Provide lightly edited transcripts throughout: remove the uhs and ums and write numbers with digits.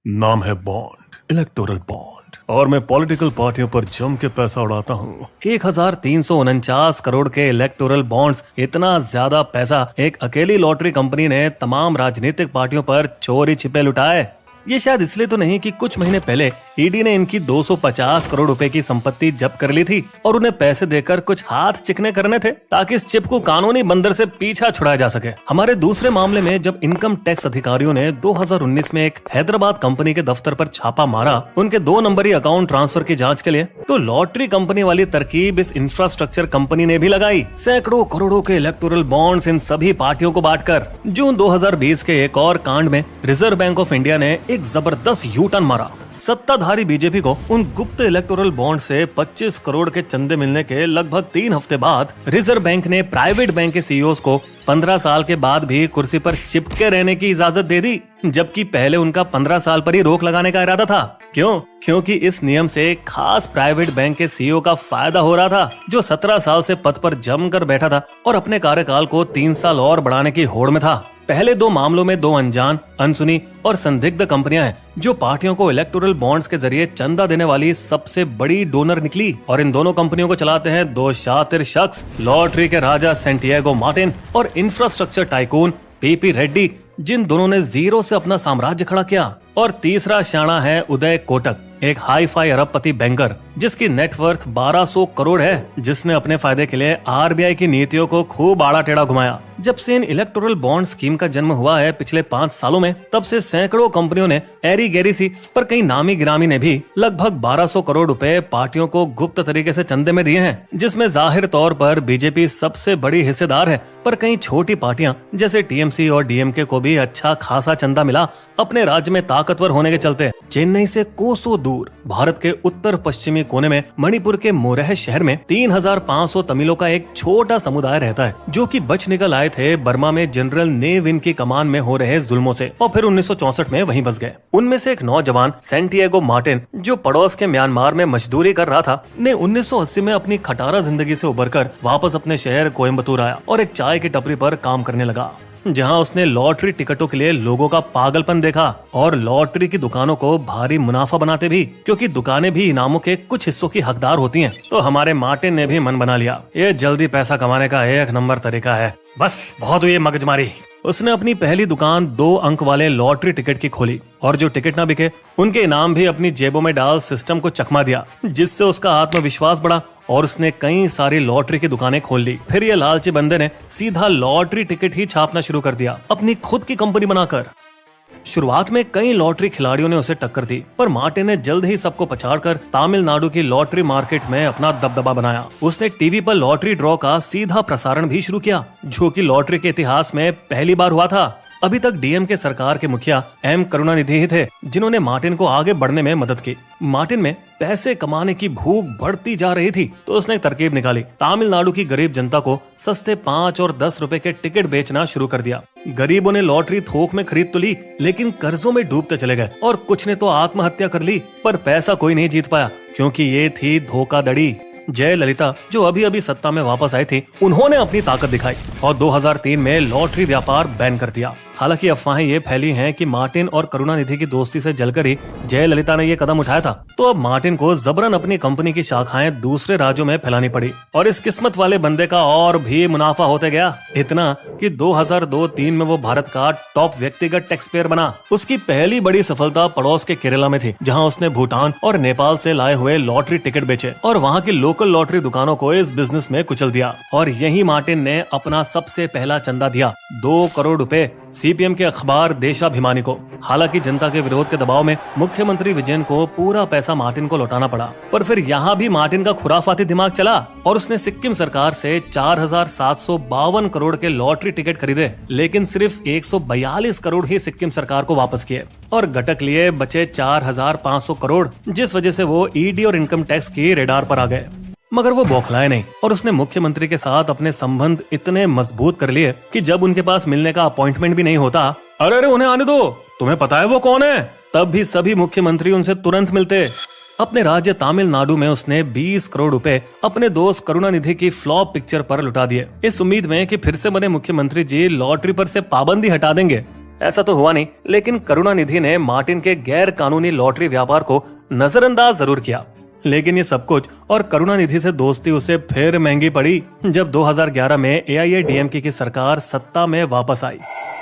नाम है bond, electoral bond, और मैं पॉलिटिकल पार्टियों पर जम के पैसा उड़ाता हूँ। 1349 करोड़ के इलेक्टोरल बॉन्ड्स, इतना ज्यादा पैसा एक अकेली लॉटरी कंपनी ने तमाम राजनीतिक पार्टियों पर चोरी छिपे लुटाए। ये शायद इसलिए तो नहीं कि कुछ महीने पहले ईडी ने इनकी 250 करोड़ रुपए की संपत्ति जब्त कर ली थी और उन्हें पैसे देकर कुछ हाथ चिकने करने थे ताकि इस चिप को कानूनी बंदर से पीछा छुड़ाया जा सके। हमारे दूसरे मामले में जब इनकम टैक्स अधिकारियों ने 2019 में एक हैदराबाद कंपनी के दफ्तर पर छापा मारा उनके 2 नंबरी अकाउंट ट्रांसफर की जांच के लिए, तो लॉटरी कंपनी वाली तरकीब इस इंफ्रास्ट्रक्चर कंपनी ने भी लगाई। सैकड़ों करोड़ों के इलेक्टोरल बॉन्ड्स इन सभी पार्टियों को बांटकर। जून 2020 के एक और कांड में रिजर्व बैंक ऑफ इंडिया ने एक जबरदस्त यू टर्न मारा। सत्ताधारी बीजेपी को उन गुप्त इलेक्टोरल बॉन्ड से 25 करोड़ के चंदे मिलने के लगभग 3 हफ्ते बाद रिजर्व बैंक ने प्राइवेट बैंक के सीईओज को 15 साल के बाद भी कुर्सी पर चिपके रहने की इजाजत दे दी, जबकि पहले उनका 15 साल पर ही रोक लगाने का इरादा था। क्यों? क्योंकि इस नियम से खास प्राइवेट बैंक के सीईओ का फायदा हो रहा था, जो 17 साल से पद पर जमकर बैठा था और अपने कार्यकाल को 3 साल और बढ़ाने की होड़ में था। पहले 2 मामलों में 2 अनजान, अनसुनी और संदिग्ध कंपनियां हैं जो पार्टियों को इलेक्टोरल बॉन्ड्स के जरिए चंदा देने वाली सबसे बड़ी डोनर निकली। और इन दोनों कंपनियों को चलाते हैं 2 शातिर शख्स, लॉटरी के राजा सैंटियागो मार्टिन और इंफ्रास्ट्रक्चर टाइकून पीपी रेड्डी, जिन दोनों ने जीरो से अपना साम्राज्य खड़ा किया। और तीसरा शाना है उदय कोटक, एक हाई फाई अरबपति बैंकर जिसकी नेटवर्थ 1200 करोड़ है, जिसने अपने फायदे के लिए आरबीआई की नीतियों को खूब आड़ा टेढ़ा घुमाया। जब से इन इलेक्टोरल बॉन्ड स्कीम का जन्म हुआ है पिछले 5 सालों में, तब से सैकड़ों कंपनियों ने एरी गैरी सी पर कई नामी गिरामी ने भी लगभग 1200 करोड़ रुपए पार्टियों को गुप्त तरीके से चंदे में दिए हैं, जिसमें जाहिर तौर पर बीजेपी सबसे बड़ी हिस्सेदार है। पर कई छोटी पार्टियां जैसे टीएमसी और डीएमके को भी अच्छा खासा चंदा मिला अपने राज्य में ताकतवर होने के चलते। चेन्नई से कोसों दूर भारत के उत्तर पश्चिमी कोने में मणिपुर के मोरह शहर में 3500 तमिलों का एक छोटा समुदाय रहता है, जो कि बच निकल आए थे बर्मा में जनरल ने विन की कमान में हो रहे जुल्मों से और फिर 1964 में वहीं बस गए। उनमें से एक नौजवान सैंटियागो मार्टिन, जो पड़ोस के म्यांमार में मजदूरी कर रहा था, ने 1980 में अपनी खटारा जिंदगी से उबरकर वापस अपने शहर कोयम्बतूर आया और एक चाय की टपरी पर काम करने लगा, जहां उसने लॉटरी टिकटों के लिए लोगों का पागलपन देखा और लॉटरी की दुकानों को भारी मुनाफा बनाते भी, क्योंकि दुकानें भी इनामों के कुछ हिस्सों की हकदार होती हैं। तो हमारे मार्टिन ने भी मन बना लिया, ये जल्दी पैसा कमाने का 1 नंबर तरीका है, बस बहुत हुई मगजमारी। उसने अपनी पहली दुकान 2 अंक वाले लॉटरी टिकट की खोली और जो टिकट ना बिके उनके इनाम भी अपनी जेबों में डाल सिस्टम को चकमा दिया, जिससे उसका आत्मविश्वास बढ़ा और उसने कई सारी लॉटरी की दुकानें खोल ली। फिर ये लालची बंदे ने सीधा लॉटरी टिकट ही छापना शुरू कर दिया, अपनी खुद की कंपनी बनाकर। शुरुआत में कई लॉटरी खिलाड़ियों ने उसे टक्कर दी, पर मार्टिन ने जल्द ही सबको पछाड़कर तमिलनाडु की लॉटरी मार्केट में अपना दबदबा बनाया। उसने टीवी पर लॉटरी ड्रॉ का सीधा प्रसारण भी शुरू किया, जो कि लॉटरी के इतिहास में पहली बार हुआ था। अभी तक डीएमके सरकार के मुखिया एम करुणानिधि ही थे जिन्होंने मार्टिन को आगे बढ़ने में मदद की। मार्टिन में पैसे कमाने की भूख बढ़ती जा रही थी, तो उसने एक तरकीब निकाली। तमिलनाडु की गरीब जनता को सस्ते 5 और 10 रुपए के टिकट बेचना शुरू कर दिया। गरीबों ने लॉटरी थोक में खरीद तो ली, लेकिन कर्जों में डूबते चले गए और कुछ ने तो आत्महत्या कर ली, पर पैसा कोई नहीं जीत पाया, क्योंकि ये थी धोखाधड़ी। जयललिता, जो अभी अभी सत्ता में वापस आई थी, उन्होंने अपनी ताकत दिखाई और 2003 में लॉटरी व्यापार बैन कर दिया। हालांकि अफवाहें ये फैली हैं कि मार्टिन और करुणानिधि की दोस्ती से जलकर ही जयललिता ने ये कदम उठाया था। तो अब मार्टिन को जबरन अपनी कंपनी की शाखाएं दूसरे राज्यों में फैलानी पड़ी और इस किस्मत वाले बंदे का और भी मुनाफा होते गया, इतना कि 2002-03 में वो भारत का टॉप व्यक्तिगत टैक्स पेयर बना। उसकी पहली बड़ी सफलता पड़ोस के केरला में थी, जहाँ उसने भूटान और नेपाल से लाए हुए लॉटरी टिकट बेचे और वहाँ की लोकल लॉटरी दुकानों को इस बिजनेस में कुचल दिया। और यही मार्टिन ने अपना सबसे पहला चंदा दिया, 2 करोड़ रुपए सीपीएम के अखबार देशाभिमानी को। हालांकि जनता के विरोध के दबाव में मुख्यमंत्री विजयन को पूरा पैसा मार्टिन को लौटाना पड़ा। पर फिर यहाँ भी मार्टिन का खुराफाती दिमाग चला और उसने सिक्किम सरकार से 4752 करोड़ के लॉटरी टिकट खरीदे, लेकिन सिर्फ 142 करोड़ ही सिक्किम सरकार को वापस किए और घटक लिए बचे 4500 करोड़, जिस वजह से वो ईडी और इनकम टैक्स की रेडार पर आ गए। मगर वो बौखलाए नहीं और उसने मुख्यमंत्री के साथ अपने संबंध इतने मजबूत कर लिए कि जब उनके पास मिलने का अपॉइंटमेंट भी नहीं होता, अरे उन्हें आने दो, तुम्हें पता है वो कौन है, तब भी सभी मुख्यमंत्री उनसे तुरंत मिलते। अपने राज्य तमिलनाडु में उसने 20 करोड़ रुपए अपने दोस्त करुणानिधि की फ्लॉप पिक्चर पर लुटा दिए, इस उम्मीद में कि फिर से बने मुख्यमंत्री जी लॉटरी पर से पाबंदी हटा देंगे। ऐसा तो हुआ नहीं, लेकिन करुणानिधि ने मार्टिन के गैर कानूनी लॉटरी व्यापार को नजरअंदाज जरूर किया। लेकिन ये सब कुछ और करुणानिधि से दोस्ती उसे फिर महंगी पड़ी जब 2011 में AIADMK की सरकार सत्ता में वापस आई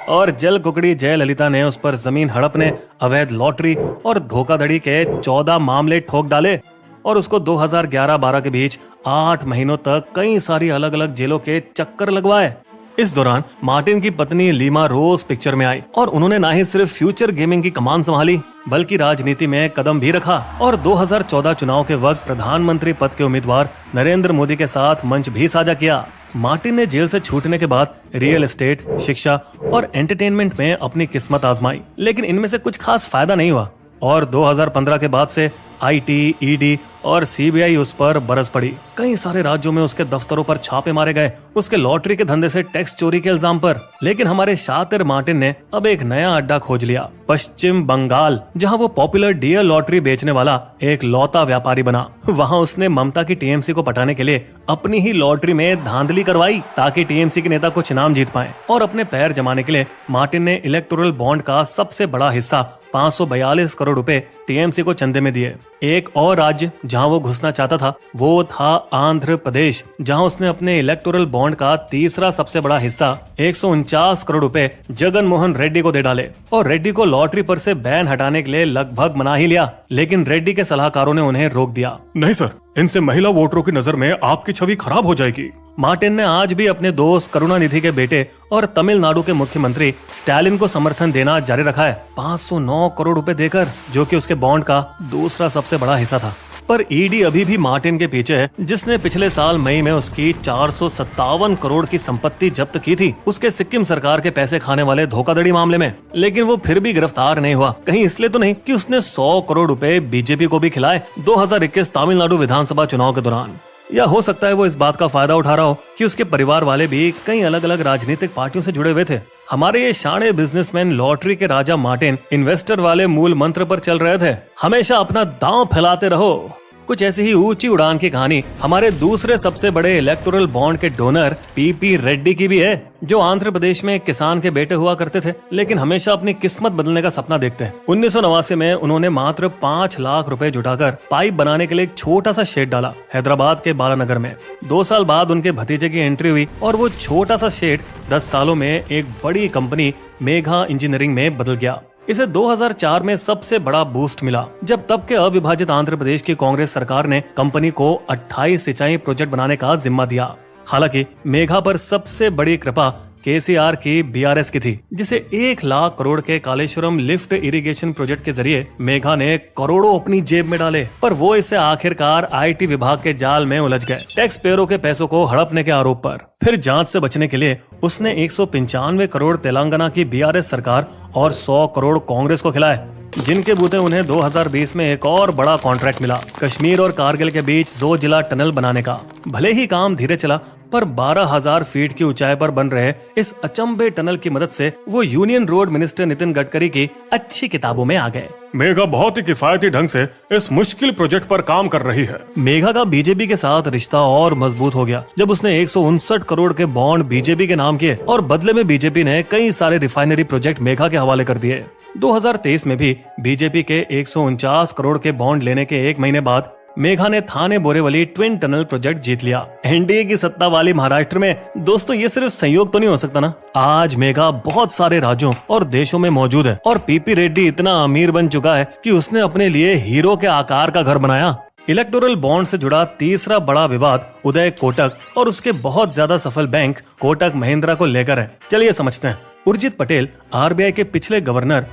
और जल कुकड़ी जयललिता ने उस पर जमीन हड़पने, अवैध लॉटरी और धोखाधड़ी के 14 मामले ठोक डाले और उसको 2011-12 के बीच 8 महीनों तक कई सारी अलग अलग जेलों के चक्कर लगवाए। इस दौरान मार्टिन की पत्नी लीमा रोज पिक्चर में आई और उन्होंने ना ही सिर्फ फ्यूचर गेमिंग की कमान संभाली बल्कि राजनीति में कदम भी रखा और 2014 चुनाव के वक्त प्रधानमंत्री पद के उम्मीदवार नरेंद्र मोदी के साथ मंच भी साझा किया। मार्टिन ने जेल से छूटने के बाद रियल एस्टेट, शिक्षा और एंटरटेनमेंट में अपनी किस्मत आजमाई, लेकिन इनमें से कुछ खास फायदा नहीं हुआ और 2015 के बाद से IT, ED और CBI उस पर बरस पड़ी। कई सारे राज्यों में उसके दफ्तरों पर छापे मारे गए उसके लॉटरी के धंधे से टैक्स चोरी के इल्जाम पर। लेकिन हमारे शातिर मार्टिन ने अब एक नया अड्डा खोज लिया, पश्चिम बंगाल, जहां वो पॉपुलर डियर लॉटरी बेचने वाला एक लौता व्यापारी बना। वहां उसने ममता की TMC को पटाने के लिए अपनी ही लॉटरी में धांधली करवाई ताकि TMC के नेता कुछ इनाम जीत पाए और अपने पैर जमाने के लिए मार्टिन ने इलेक्टोरल बॉन्ड का सबसे बड़ा हिस्सा 542 करोड़ रुपए TMC को चंदे में दिए। एक और राज्य जहां वो घुसना चाहता था वो था आंध्र प्रदेश, जहां उसने अपने इलेक्टोरल बॉन्ड का तीसरा सबसे बड़ा हिस्सा 149 करोड़ रुपए जगन मोहन रेड्डी को दे डाले और रेड्डी को लॉटरी पर से बैन हटाने के लिए लगभग मना ही लिया, लेकिन रेड्डी के सलाहकारों ने उन्हें रोक दिया। नहीं सर, इनसे महिला वोटरों की नजर में आपकी छवि खराब हो जाएगी। मार्टिन ने आज भी अपने दोस्त करुणानिधि के बेटे और तमिलनाडु के मुख्यमंत्री स्टालिन को समर्थन देना जारी रखा है, 509 करोड़ रुपए देकर, जो कि उसके बॉन्ड का दूसरा सबसे बड़ा हिस्सा था। पर ED अभी भी मार्टिन के पीछे है, जिसने पिछले साल मई में उसकी 457 करोड़ की संपत्ति जब्त की थी उसके सिक्किम सरकार के पैसे खाने वाले धोखाधड़ी मामले में। लेकिन वो फिर भी गिरफ्तार नहीं हुआ, कहीं इसलिए तो नहीं कि उसने 100 करोड़ रुपए बीजेपी को भी खिलाए 2021 तमिलनाडु विधानसभा चुनाव के दौरान। या हो सकता है वो इस बात का फायदा उठा रहा हो कि उसके परिवार वाले भी कई अलग अलग राजनीतिक पार्टियों से जुड़े हुए थे। हमारे ये शाणे बिजनेसमैन लॉटरी के राजा मार्टिन इन्वेस्टर वाले मूल मंत्र पर चल रहे थे, हमेशा अपना दांव फैलाते रहो। कुछ ऐसी ही ऊंची उड़ान की कहानी हमारे दूसरे सबसे बड़े इलेक्टोरल बॉन्ड के डोनर PP रेड्डी की भी है, जो आंध्र प्रदेश में एक किसान के बेटे हुआ करते थे, लेकिन हमेशा अपनी किस्मत बदलने का सपना देखते हैं। 1989 में उन्होंने मात्र 5 लाख रुपए जुटाकर पाइप बनाने के लिए एक छोटा सा शेड डाला हैदराबाद के बालानगर में। 2 साल बाद उनके भतीजे की एंट्री हुई और वो छोटा सा शेड 10 सालों में एक बड़ी कंपनी मेघा इंजीनियरिंग में बदल गया। इसे 2004 में सबसे बड़ा बूस्ट मिला जब तब के अविभाजित आंध्र प्रदेश की कांग्रेस सरकार ने कंपनी को 28 सिंचाई प्रोजेक्ट बनाने का जिम्मा दिया। हालांकि मेघा पर सबसे बड़ी कृपा KCR की BRS की थी, जिसे 1 लाख करोड़ के कालेश्वरम लिफ्ट इरिगेशन प्रोजेक्ट के जरिए मेघा ने करोड़ों अपनी जेब में डाले, पर वो इससे आखिरकार IT विभाग के जाल में उलझ गए टैक्स पेयरों के पैसों को हड़पने के आरोप पर। फिर जांच से बचने के लिए उसने 195 करोड़ तेलंगाना की BRS सरकार और 100 करोड़ कांग्रेस को खिलाए, जिनके बूते उन्हें 2020 में एक और बड़ा कॉन्ट्रैक्ट मिला कश्मीर और कारगिल के बीच जोजिला टनल बनाने का। भले ही काम धीरे चला, पर 12,000 फीट की ऊंचाई पर बन रहे इस अचंभे टनल की मदद से वो union road minister Nitin Gadkari की अच्छी किताबों में आ गए। मेघा बहुत ही किफायती ढंग से इस मुश्किल प्रोजेक्ट पर काम कर रही है। मेघा का बीजेपी के साथ रिश्ता और मजबूत हो गया जब उसने 159 करोड़ के बॉन्ड बीजेपी के नाम किए और बदले में बीजेपी ने कई सारे रिफाइनरी प्रोजेक्ट मेघा के हवाले कर दिए। 2023 में भी बीजेपी के 149 करोड़ के बॉन्ड लेने के 1 महीने बाद मेघा ने थाने बोरेवली ट्विन टनल प्रोजेक्ट जीत लिया। एनडीए की सत्ता वाली महाराष्ट्र में दोस्तों ये सिर्फ संयोग तो नहीं हो सकता ना। आज मेघा बहुत सारे राज्यों और देशों में मौजूद है और PP रेड्डी इतना अमीर बन चुका है कि उसने अपने लिए हीरो के आकार का घर बनाया। इलेक्टोरल बॉन्ड से जुड़ा तीसरा बड़ा विवाद उदय कोटक और उसके बहुत ज्यादा सफल बैंक कोटक महिंद्रा को लेकर है। चलिए समझते हैं। उर्जित पटेल RBI के पिछले गवर्नर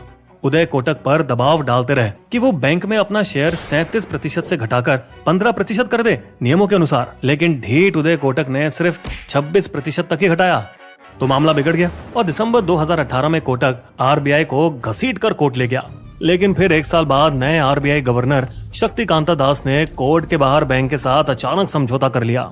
उदय कोटक पर दबाव डालते रहे कि वो बैंक में अपना शेयर 37% से घटाकर 15% कर दे नियमों के अनुसार, लेकिन ढीठ उदय कोटक ने सिर्फ 26% तक ही घटाया तो मामला बिगड़ गया और दिसंबर 2018 में कोटक RBI को घसीटकर कोर्ट ले गया। लेकिन फिर 1 साल बाद नए RBI गवर्नर शक्तिकांता दास ने कोर्ट के बाहर बैंक के साथ अचानक समझौता कर लिया।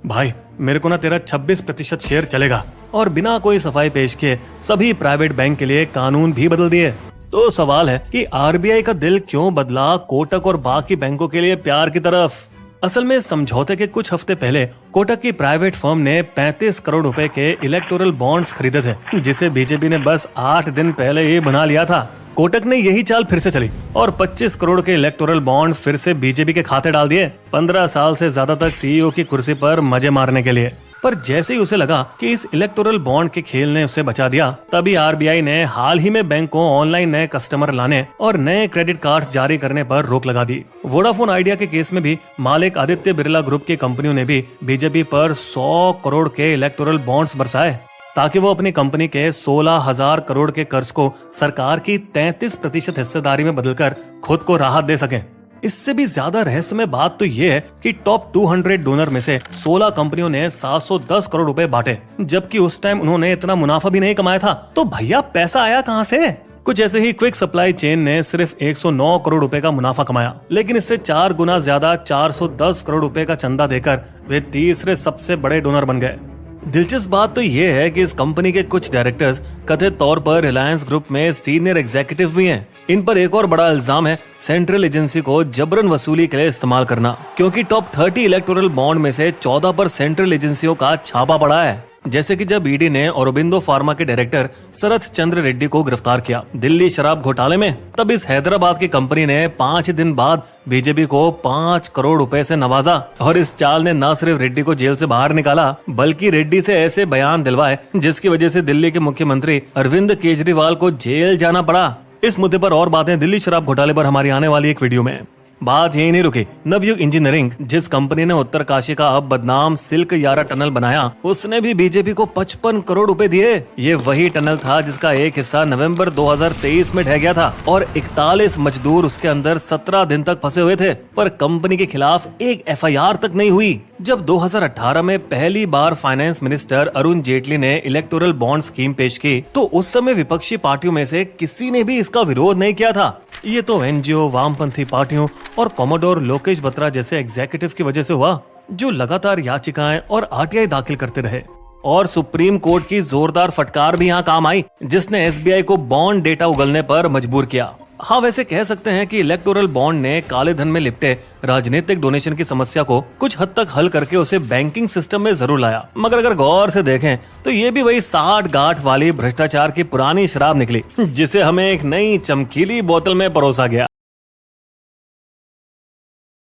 भाई मेरे को ना तेरा 26% शेयर चलेगा, और बिना कोई सफाई पेश किए सभी प्राइवेट बैंक के लिए कानून भी बदल दिए। तो सवाल है कि RBI का दिल क्यों बदला कोटक और बाकी बैंकों के लिए प्यार की तरफ। असल में इस समझौते के कुछ हफ्ते पहले कोटक की प्राइवेट फर्म ने 35 करोड़ रुपए के इलेक्टोरल बॉन्ड्स खरीदे थे, जिसे बीजेपी ने बस 8 दिन पहले ही बना लिया था। कोटक ने यही चाल फिर से चली और 25 करोड़ के इलेक्टोरल बॉन्ड फिर से बीजेपी के खाते डाल दिए, 15 साल से ज्यादा तक सीईओ की कुर्सी पर मजे मारने के लिए। पर जैसे ही उसे लगा कि इस इलेक्टोरल बॉन्ड के खेल ने उसे बचा दिया, तभी आरबीआई ने हाल ही में बैंक को ऑनलाइन नए कस्टमर लाने और नए क्रेडिट कार्ड्स जारी करने पर रोक लगा दी। वोडाफोन आइडिया के केस में भी मालिक आदित्य बिरला ग्रुप की कंपनियों ने भी बीजेपी पर 100 करोड़ के इलेक्टोरल बॉन्ड्स बरसाए, ताकि वो अपनी कंपनी के 16,000 करोड़ के कर्ज को सरकार की 33% हिस्सेदारी में बदलकर खुद को राहत दे सकें। इससे भी ज्यादा रहस्यमय बात तो ये है कि टॉप 200 डोनर में से 16 कंपनियों ने 710 करोड़ रुपए बांटे, जबकि उस टाइम उन्होंने इतना मुनाफा भी नहीं कमाया था। तो भैया पैसा आया कहां से? कुछ ऐसे ही क्विक सप्लाई चेन ने सिर्फ 109 करोड़ रुपए का मुनाफा कमाया, लेकिन इससे 4 गुना ज्यादा 410 करोड़ रुपए का चंदा देकर वे तीसरे सबसे बड़े डोनर बन गए। दिलचस्प बात तो ये है कि इस कंपनी के कुछ डायरेक्टर्स कथित तौर पर रिलायंस ग्रुप में सीनियर एग्जीक्यूटिव भी हैं। इन पर एक और बड़ा इल्जाम है सेंट्रल एजेंसी को जबरन वसूली के लिए इस्तेमाल करना, क्योंकि टॉप 30 इलेक्टोरल बॉन्ड में से 14 पर सेंट्रल एजेंसियों का छापा पड़ा है। जैसे कि जब ईडी ने औरोबिंदो फार्मा के डायरेक्टर शरथ चंद्र रेड्डी को गिरफ्तार किया दिल्ली शराब घोटाले में, तब इस हैदराबाद की कंपनी ने 5 दिन बाद बीजेपी को 5 करोड़ रुपए से नवाजा। और इस चाल ने न सिर्फ रेड्डी को जेल से बाहर निकाला, बल्कि रेड्डी से ऐसे बयान दिलवाए जिसकी वजह से दिल्ली के मुख्यमंत्री अरविंद केजरीवाल को जेल जाना पड़ा। इस मुद्दे पर और बातें दिल्ली शराब घोटाले पर हमारी आने वाली एक वीडियो में। बात यही नहीं रुकी। नवयुग इंजीनियरिंग, जिस कंपनी ने उत्तरकाशी का अब बदनाम सिल्क यारा टनल बनाया, उसने भी बीजेपी को 55 करोड़ रुपए दिए। ये वही टनल था जिसका एक हिस्सा नवंबर 2023 में ढह गया था और 41 मजदूर उसके अंदर 17 दिन तक फंसे हुए थे, पर कंपनी के खिलाफ एक एफआईआर तक नहीं हुई। जब 2018 में पहली बार फाइनेंस मिनिस्टर अरुण जेटली ने इलेक्टोरल बॉन्ड स्कीम पेश की, तो उस समय विपक्षी पार्टियों में से किसी ने भी इसका विरोध नहीं किया था। ये तो एनजीओ, वामपंथी पार्टियों और कॉमोडोर लोकेश बत्रा जैसे एग्जीक्यूटिव की वजह से हुआ, जो लगातार याचिकाएं और आरटीआई दाखिल करते रहे। और सुप्रीम कोर्ट की जोरदार फटकार भी यहाँ काम आई, जिसने एसबीआई को बॉन्ड डेटा उगलने पर मजबूर किया। हाँ, वैसे कह सकते हैं कि इलेक्टोरल बॉन्ड ने काले धन में लिपटे राजनीतिक डोनेशन की समस्या को कुछ हद तक हल करके उसे बैंकिंग सिस्टम में जरूर लाया, मगर अगर गौर से देखें तो ये भी वही 60 गांठ वाली भ्रष्टाचार की पुरानी शराब निकली, जिसे हमें एक नई चमकीली बोतल में परोसा गया।